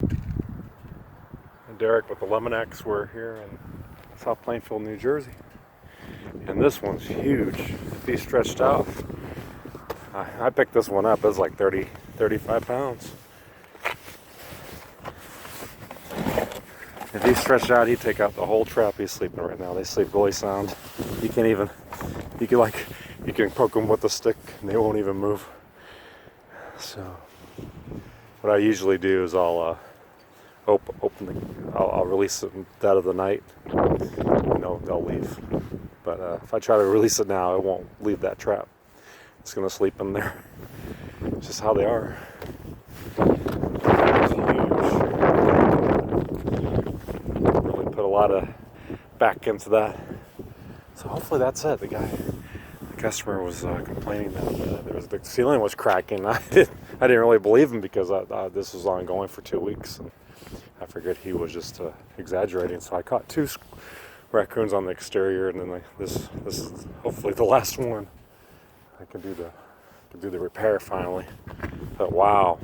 And Derek with the Lemonex, we're here in South Plainfield, New Jersey. And this one's huge. If he stretched out, I picked this one up. It was like 35 pounds. If he stretched out, he'd take out the whole trap. He's sleeping right now. They sleep really sound. You can't even, you can poke them with a stick and they won't even move. So what I usually do is I'll I'll release them dead of the night. They'll leave. But if I try to release it now, it won't leave that trap. It's gonna sleep in there. It's just how they are. It's huge. Really put a lot of back into that. So hopefully that's it. The customer was complaining that the ceiling was cracking. I didn't really believe him because this was ongoing for 2 weeks. And I figured he was just exaggerating. So I caught 2 raccoons on the exterior, and then this is hopefully the last one. I can do the repair finally. But wow.